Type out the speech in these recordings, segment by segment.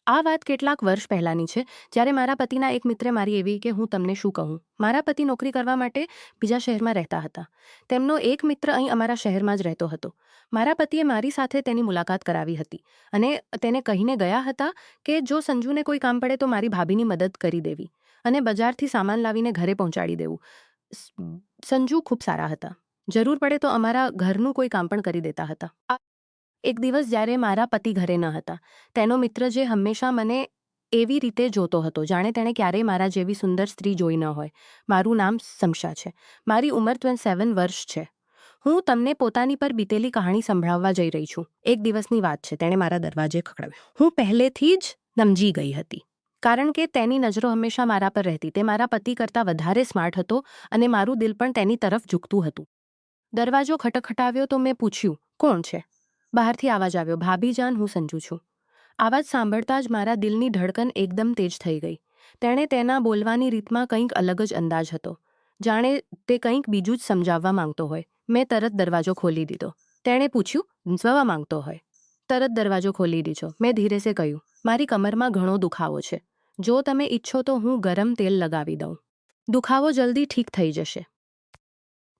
આ વાત કેટલાક વર્ષ પહેલાંની છે, જ્યારે મારા પતિના એક મિત્રે મારી એવી કે હું તમને શું કહું. મારા પતિ નોકરી કરવા માટે બીજા શહેરમાં રહેતા હતા. તેમનો એક મિત્ર અહીં અમારા શહેરમાં જ રહેતો હતો. મારા પતિએ મારી સાથે તેની મુલાકાત કરાવી હતી અને તેને કહીને ગયા હતા કે જો સંજુને કોઈ કામ પડે તો મારી ભાભીની મદદ કરી દેવી અને બજારથી સામાન લાવીને ઘરે પહોંચાડી દેવું. સંજુ ખૂબ સારા હતા. જરૂર પડે તો અમારા ઘરનું કોઈ કામ પણ કરી દેતા હતા. એક દિવસ જ્યારે મારા પતિ ઘરે ન હતા, તેનો મિત્ર જે હંમેશા મને એવી રીતે જોતો હતો જાણે તેણે ક્યારેય મારા જેવી સુંદર સ્ત્રી જોઈ ન હોય. મારું નામ સમશા છે. મારી ઉંમર 27 વર્ષ છે. હું તમને પોતાની પર બીતેલી કહાણી સંભળાવવા જઈ રહી છું. એક દિવસની વાત છે. તેણે મારા દરવાજે ખખડાવ્યો. હું પહેલેથી જ સમજી ગઈ હતી, કારણ કે તેની નજરો હંમેશા મારા પર રહેતી. તે મારા પતિ કરતાં વધારે સ્માર્ટ હતો અને મારું દિલ પણ તેની તરફ ઝૂકતું હતું. દરવાજો ખટખટાવ્યો તો મેં પૂછ્યું, કોણ છે? બહારથી અવાજ આવ્યો, ભાભી જાન, હું સંજુ છું. આવાજ સાંભળતા જ મારા દિલની ધડકન એકદમ તેજ થઈ ગઈ. તેણે તેના બોલવાની રીતમાં કંઈક અલગ જ અંદાજ હતો, જાણે તે કંઈક બીજું જ સમજાવવા માંગતો હોય. મેં તરત દરવાજો ખોલી દીધો. તેણે પૂછ્યું, સમજાવવા માંગતો હોય? તરત દરવાજો ખોલી દીધો. મેં ધીરેસે કહ્યું, મારી કમરમાં ઘણો દુખાવો છે. જો તમે ઈચ્છો તો હું ગરમ તેલ લગાવી દઉં. દુખાવો જલ્દી ઠીક થઈ જશે.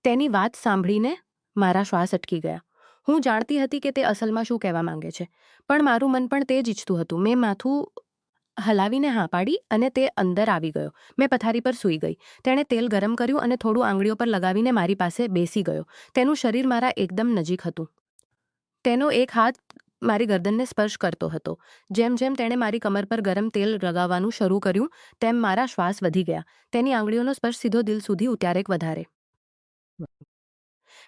તેની વાત સાંભળીને મારા શ્વાસ અટકી ગયા. હું જાણતી હતી કે તે અસલમાં શું કહેવા માંગે છે, પણ મારું મન પણ તે જ ઈચ્છતું હતું. મેં માથું હલાવીને હા પાડી અને તે અંદર આવી ગયો. મેં પથારી પર સૂઈ ગઈ. તેણે તેલ ગરમ કર્યું અને થોડું આંગળીઓ પર લગાવીને મારી પાસે બેસી ગયો. તેનું શરીર મારા એકદમ નજીક હતું. તેનો એક હાથ મારી ગરદનને સ્પર્શ કરતો હતો. જેમ જેમ તેણે મારી કમર પર ગરમ તેલ લગાવવાનું શરૂ કર્યું, તેમ મારા શ્વાસ વધી ગયા. તેની આંગળીઓનો સ્પર્શ સીધો દિલ સુધી ઉત્યારેક વધારે.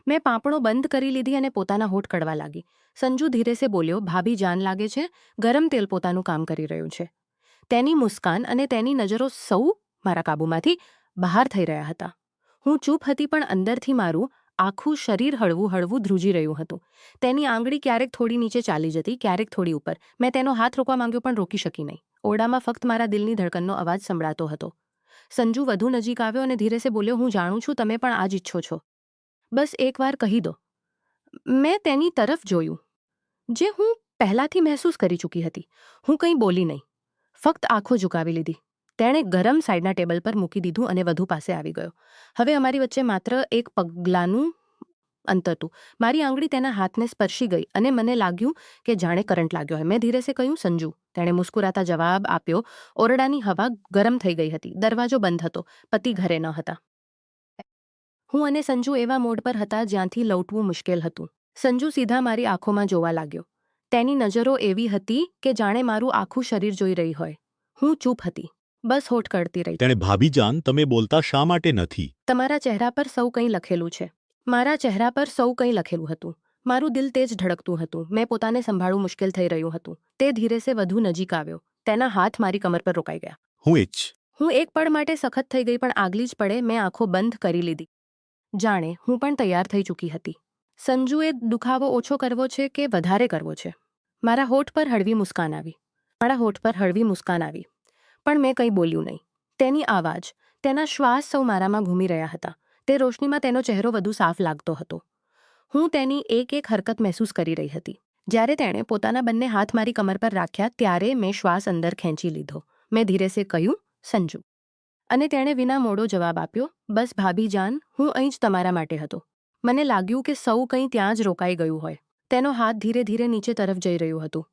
મેં પાંપણો બંધ કરી લીધી અને પોતાના હોઠ કડવા લાગી. સંજુ ધીરેસે બોલ્યો, ભાભી જાન લાગે છે, ગરમ તેલ પોતાનું કામ કરી રહ્યું છે. તેની મુસ્કાન અને તેની નજરો સૌ મારા કાબૂમાંથી બહાર થઈ રહ્યા હતા. હું ચૂપ હતી, પણ અંદરથી મારું આખું શરીર હળવું હળવું ધ્રુજી રહ્યું હતું. તેની આંગળી ક્યારેક થોડી નીચે ચાલી જતી, ક્યારેક થોડી ઉપર. મેં તેનો હાથ રોકવા માંગ્યો, પણ રોકી શકી નહીં. ઓરડામાં ફક્ત મારા દિલની ધડકનનો અવાજ સંભળાતો હતો. સંજુ વધુ નજીક આવ્યો અને ધીરેસે બોલ્યો, હું જાણું છું તમે પણ આ જ ઈચ્છો છો. બસ એકવાર કહી દો. મેં તેની તરફ જોયું, જે હું પહેલાંથી મહેસૂસ કરી ચૂકી હતી. હું કંઈ બોલી નહીં, ફક્ત આંખો ઝુકાવી લીધી. તેણે ગરમ સાઈડના ટેબલ પર મૂકી દીધું અને વધુ પાસે આવી ગયો. હવે અમારી વચ્ચે માત્ર એક પગલાંનું અંતર હતું. મારી આંગળી તેના હાથને સ્પર્શી ગઈ અને મને લાગ્યું કે જાણે કરંટ લાગ્યો હોય. મેં ધીરેસે કહ્યું, સંજુ. તેણે મુસ્કુરાતા જવાબ આપ્યો. ઓરડાની હવા ગરમ થઈ ગઈ હતી. દરવાજો બંધ હતો. પતિ ઘરે ન હતા. હું અને સંજુ એવા મોડ પર હતા જ્યાંથી લૌટવું મુશ્કેલ હતું. સંજુ સીધા મારી આંખોમાં જોવા લાગ્યો. તેની નજરો એવી હતી કે જાણે મારું આખું શરીર જોઈ રહી હોય. હું ચૂપ હતી, બસ હોઠ કડતી રહી. તેણે ભાભી જાન, તમે બોલતા શા માટે નથી? તમારા ચહેરા પર સૌ કંઈ લખેલું છે. મારા ચહેરા પર સૌ કંઈ લખેલું હતું. મારું દિલ તેજ ધડકતું હતું. મેં પોતાને સંભાળવું મુશ્કેલ થઈ રહ્યું હતું. તે ધીરેસે વધુ નજીક આવ્યો. તેના હાથ મારી કમર પર રોકાઈ ગયા. હું એક પળ માટે સખત થઈ ગઈ, પણ આગલી જ પળે મેં આંખો બંધ કરી લીધી. જાણે હું પણ તૈયાર થઈ ચૂકી હતી. સંજુએ દુખાવો ઓછો કરવો છે કે વધારે કરવો છે? મારા હોઠ પર હળવી મુસ્કાન આવી. પણ મેં કંઈ બોલ્યું નહીં. તેની આવાજ, તેના શ્વાસ સૌ મારામાં ઘૂમી રહ્યા હતા. તે રોશનીમાં તેનો ચહેરો વધુ સાફ લાગતો હતો. હું તેની એક એક હરકત મહેસૂસ કરી રહી હતી. જ્યારે તેણે પોતાના બંને હાથ મારી કમર પર રાખ્યા, ત્યારે મેં શ્વાસ અંદર ખેંચી લીધો. મેં ધીરેસે કહ્યું, સંજુ. અને તેણે વિના મોડો જવાબ આપ્યો, બસ ભાભી જાન, હું અહીં જ તમારા માટે હતો. મને લાગ્યું કે સૌ કંઈ ત્યાં જ રોકાઈ ગયું હોય. તેનો હાથ ધીરે ધીરે નીચે તરફ જઈ રહ્યું હતું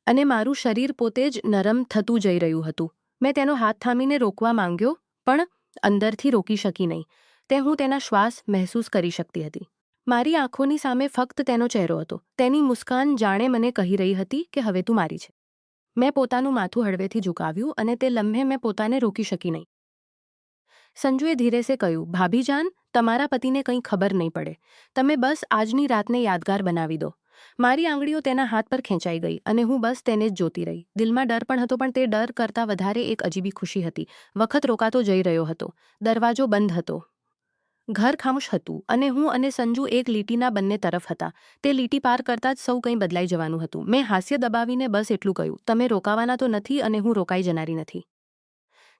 અને મારું શરીર પોતે જ નરમ થતું જઈ રહ્યું હતું. મેં તેનો હાથ થામીને રોકવા માંગ્યો, પણ અંદરથી રોકી શકી નહીં. હું તેના શ્વાસ મહેસૂસ કરી શકતી હતી. મારી આંખોની સામે ફક્ત તેનો ચહેરો હતો. તેની મુસ્કાન જાણે મને કહી રહી હતી કે હવે તું મારી છે. મેં પોતાનું માથું હળવેથી ઝુકાવ્યું અને તે લમ્હે મેં પોતાને રોકી શકી નહીં. સંજુએ ધીરેસે કહ્યું, ભાભી જાન, તમારા પતિને કંઈ ખબર નહીં પડે. તમે બસ આજની રાતને યાદગાર બનાવી દો. મારી આંગળીઓ તેના હાથ પર ખેંચાઈ ગઈ અને હું બસ તેને જ જોતી રહી. દિલમાં ડર પણ હતો, પણ તે ડર કરતાં વધારે એક અજીબી ખુશી હતી. વખત રોકાતો જઈ રહ્યો હતો. દરવાજો બંધ હતો. ઘર ખામોશ હતું અને હું અને સંજુ એક લીટીના બંને તરફ હતા. તે લીટી પાર કરતાં જ સૌ કંઈ બદલાઈ જવાનું હતું. મેં હાસ્ય દબાવીને બસ એટલું કહ્યું, તમે રોકાવાના તો નથી અને હું રોકાઈ જનારી નથી.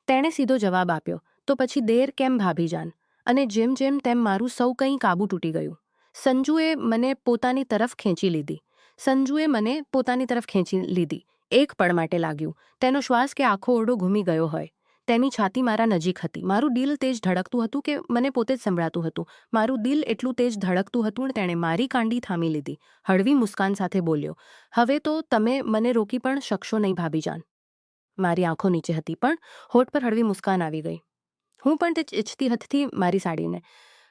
તેણે સીધો જવાબ આપ્યો, તો પછી દેર કેમ ભાભી જાન? અને જેમ જેમ તેમ મારું સૌ કંઈ કાબુ તૂટી ગયું. સંજુએ મને પોતાની તરફ ખેંચી લીધી. એક પળ માટે લાગ્યું તેનો શ્વાસ કે આખો ઓરડો ઘૂમી ગયો હોય. તેની છાતી મારા નજીક હતી. મારું દિલ તેજ ધડકતું હતું કે મને પોતે જ સંભળાતું હતું. મારું દિલ એટલું તેજ ધડકતું હતું ને તેણે મારી કાંડી થામી લીધી. હળવી મુસ્કાન સાથે બોલ્યો, હવે તો તમે મને રોકી પણ શકશો નહીં ભાભીજાન. મારી આંખો નીચે હતી પણ હોઠ પર હળવી મુસ્કાન આવી ગઈ. હું પણ તે ઈચ્છતી હતી મારી સાડીને.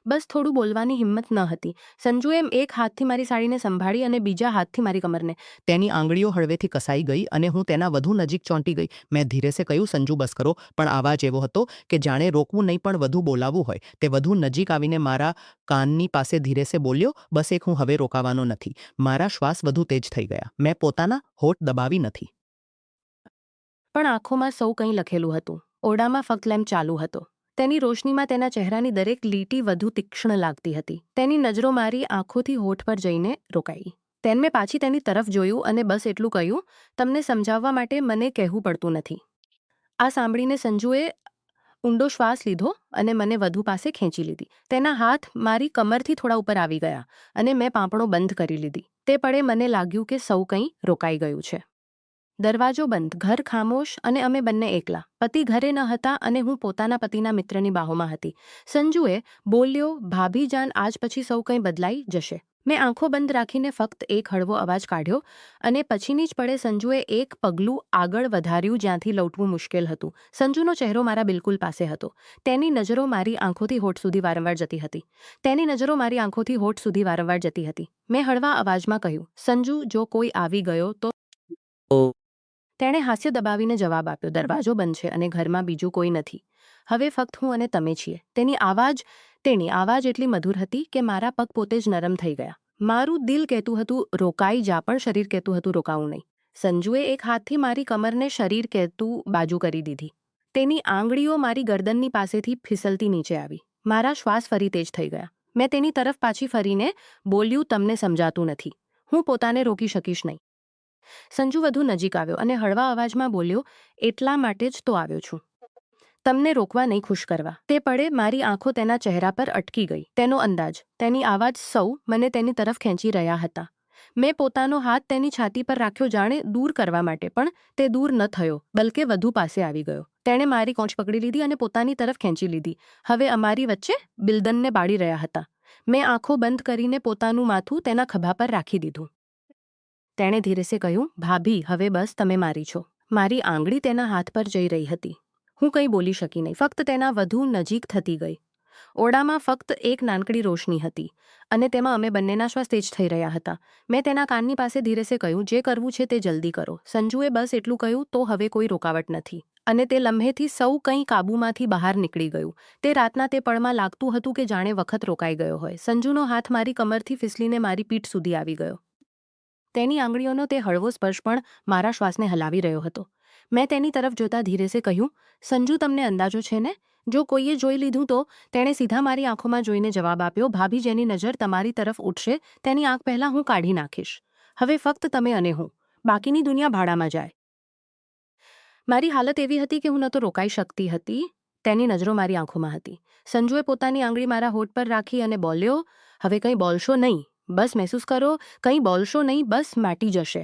બસ થોડું બોલવાની હિંમત ન હતી. સંજુએ એક હાથથી મારી સાડીને સંભાળી અને બીજા હાથથી મારી કમરને. તેની આંગળીઓ હળવેથી કસાઈ ગઈ અને હું તેના વધુ નજીક ચોંટી ગઈ. મેં ધીરેસે કહ્યું, સંજુ બસ કરો, પણ આવાજ એવો હતો કે જાણે રોકવું નહીં પણ વધુ બોલાવવું હોય. તે વધુ નજીક આવીને મારા કાનની પાસે ધીરેસે બોલ્યો, બસ હું હવે રોકાવાનો નથી. મારા શ્વાસ વધુ તેજ થઈ ગયા. મેં પોતાના હોઠ દબાવી નથી. પણ આંખોમાં સૌ કંઈ લખેલું હતું. ઓરડામાં ફક્ત લેમ્પ ચાલુ હતો. તેની રોશનીમાં તેના ચહેરાની દરેક લીટી વધુ તીક્ષ્ણ લાગતી હતી. તેની નજરો મારી આંખોથી હોઠ પર જઈને રોકાઈ. મેં પાછી તેની તરફ જોયું અને બસ એટલું કહ્યું, તમને સમજાવવા માટે મને કહેવું પડતું નથી. આ સાંભળીને સંજુએ ઊંડો શ્વાસ લીધો અને મને વધુ પાસે ખેંચી લીધી. તેના હાથ મારી કમરથી થોડા ઉપર આવી ગયા અને મેં પાંપણો બંધ કરી લીધી. તે પળે મને લાગ્યું કે સૌ કંઈ રોકાઈ ગયું છે. દરવાજો બંધ, ઘર ખામોશ અને અમે બંને એકલા. પતિ ઘરે ન હતા અને હું પોતાના પતિના મિત્રની બાહોમાં હતી. સંજુએ બોલ્યો, ભાભીજાન, આજ પછી સૌ કંઈ બદલાઈ જશે. મેં આંખો બંધ રાખીને ફક્ત એક હળવો અવાજ કાઢ્યો અને પછીની જ પળે સંજુએ એક પગલું આગળ વધાર્યું જ્યાંથી લૌટવું મુશ્કેલ હતું. સંજુનો ચહેરો મારા બિલકુલ પાસે હતો. તેની નજરો મારી આંખોથી હોઠ સુધી વારંવાર જતી હતી. મેં હળવા અવાજમાં કહ્યું, સંજુ, જો કોઈ આવી ગયો તો. તેણે હાસ્ય દબાવીને જવાબ આપ્યો, દરવાજો બંધ છે અને ઘરમાં બીજું કોઈ નથી. હવે ફક્ત હું અને તમે છીએ. તેની આવાજ એટલી મધુર હતી કે મારા પગ પોતે જ નરમ થઈ ગયા. મારું દિલ કહેતું હતું રોકાઈ જા, પણ શરીર કહેતું હતું રોકાવું નહીં. સંજુએ એક હાથથી મારી કમરને શરીર કહેતું બાજુ કરી દીધી. તેની આંગળીઓ મારી ગરદનની પાસેથી ફિસલતી નીચે આવી. મારા શ્વાસ ફરી તેજ થઈ ગયા. મેં તેની તરફ પાછી ફરીને બોલ્યું, તમને સમજાતું નથી. હું પોતાને રોકી શકીશ નહીં. સંજુ વધુ નજીક આવ્યો અને હળવા અવાજમાં બોલ્યો, એટલા માટે જ તો આવ્યો છું, તમને રોકવા નહીં, ખુશ કરવા. તે પળે મારી આંખો તેના ચહેરા પર અટકી ગઈ. તેનો અંદાજ, તેની આવાજ સૌ મને તેની તરફ ખેંચી રહ્યા હતા. મેં પોતાનો હાથ તેની છાતી પર રાખ્યો જાણે દૂર કરવા માટે, પણ તે દૂર ન થયો, બલકે વધુ પાસે આવી ગયો. તેણે મારી કોંચ પકડી લીધી અને પોતાની તરફ ખેંચી લીધી. હવે અમારી વચ્ચે બિલ્દનને બાળી રહ્યા હતા. મેં આંખો બંધ કરીને પોતાનું માથું તેના ખભા પર રાખી દીધું. તેણે ધીરેસે કહ્યું, ભાભી, હવે બસ તમે મારી છો. મારી આંગળી તેના હાથ પર જઈ રહી હતી. હું કંઈ બોલી શકી નહીં, ફક્ત તેના વધુ નજીક થતી ગઈ. ઓરડામાં ફક્ત એક નાનકડી રોશની હતી અને તેમાં અમે બંનેના શ્વાસ તેજ થઈ રહ્યા હતા. મેં તેના કાનની પાસે ધીરેસે કહ્યું, જે કરવું છે તે જલ્દી કરો. સંજુએ બસ એટલું કહ્યું, તો હવે કોઈ રોકાવટ નથી. અને તે લમ્હેથી સૌ કંઈ કાબૂમાંથી બહાર નીકળી ગયું. તે રાતના તે પળમાં લાગતું હતું કે જાણે વખત રોકાઈ ગયો હોય. સંજુનો હાથ મારી કમરથી ફિસલીને મારી પીઠ સુધી આવી ગયો. તેની આંગળીઓનો તે હળવો સ્પર્શ પણ મારા શ્વાસને હલાવી રહ્યો હતો. મેં તેની તરફ જોતા ધીરેસે કહ્યું, સંજુ, તમને અંદાજો છે ને? જો કોઈએ જોઈ લીધું તો? તેણે સીધા મારી આંખોમાં જોઈને જવાબ આપ્યો, ભાભી, જેની નજર તમારી તરફ ઉઠશે તેની આંખ પહેલાં હું કાઢી નાખીશ. હવે ફક્ત તમે અને હું. બાકીની દુનિયા ભાડામાં જાય. મારી હાલત એવી હતી કે હું ન તો રોકાઈ શકતી હતી. તેની નજરો મારી આંખોમાં હતી. સંજુએ પોતાની આંગળી મારા હોઠ પર રાખી અને બોલ્યો, હવે કંઈ બોલશો નહીં. બસ મહેસૂસ કરો, કંઈ બોલશો નહીં, બસ માટી જશે.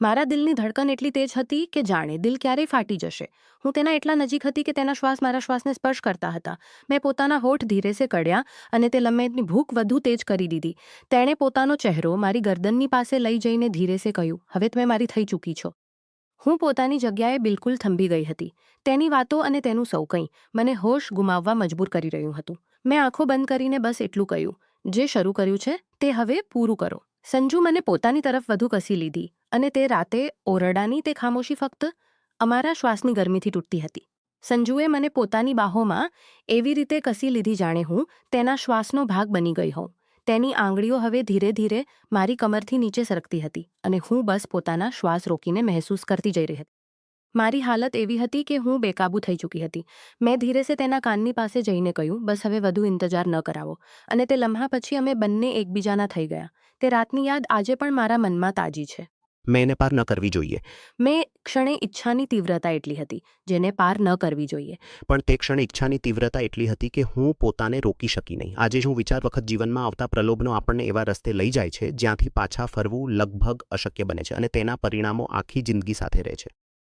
મારા દિલની ધડકન એટલી તેજ હતી કે જાણે દિલ ક્યારેય ફાટી જશે. હું તેના એટલા નજીક હતી કે તેના શ્વાસ મારા શ્વાસને સ્પર્શ કરતા હતા. મેં પોતાના હોઠ ધીરેસે કડ્યા અને તે લમ્હેની ભૂખ વધુ તેજ કરી દીધી. તેણે પોતાનો ચહેરો મારી ગરદનની પાસે લઈ જઈને ધીરેસે કહ્યું, હવે તમે મારી થઈ ચૂકી છો. હું પોતાની જગ્યાએ બિલકુલ થંભી ગઈ હતી. તેની વાતો અને તેનું સૌ કંઈ મને હોશ ગુમાવવા મજબૂર કરી રહ્યું હતું. મેં આંખો બંધ કરીને બસ એટલું કહ્યું, જે શરૂ કર્યું છે તે હવે પૂરું કરો. સંજુ મને પોતાની તરફ વધુ કસી લીધી અને તે રાતે ઓરડાની તે ખામોશી ફક્ત અમારા શ્વાસની ગરમીથી તૂટતી હતી. સંજુએ મને પોતાની બાહોમાં એવી રીતે કસી લીધી જાણે હું તેના શ્વાસનો ભાગ બની ગઈ હોઉં. તેની આંગળીઓ હવે ધીરે ધીરે મારી કમરથી નીચે સરકતી હતી અને હું બસ પોતાના શ્વાસ રોકીને મહેસૂસ કરતી જઈ રહી હતી. મારી હાલત એવી હતી કે હું બેકાબૂ થઈ ચૂકી હતી. મેં ધીરેસે તેના કાનની પાસે જઈને કહ્યું, બસ હવે વધુ ઇંતજાર ન કરાવો. અને તે લમ્હા પછી અમે બંને એકબીજાના થઈ ગયા. તે રાતની યાદ આજે પણ મારા મનમાં તાજી છે. મેં એને પાર ન કરવી જોઈએ. મેં ક્ષણે ઈચ્છાની તીવ્રતા એટલી હતી જેને પાર ન કરવી જોઈએ. પણ તે ક્ષણે ઈચ્છાની તીવ્રતા એટલી હતી કે હું પોતાને રોકી શકી નહીં. આજે જ હું વિચાર વખત જીવનમાં આવતા પ્રલોભનો આપણને એવા રસ્તે લઈ જાય છે જ્યાંથી પાછા ફરવું લગભગ અશક્ય બને છે અને તેના પરિણામો આખી જિંદગી સાથે રહે છે.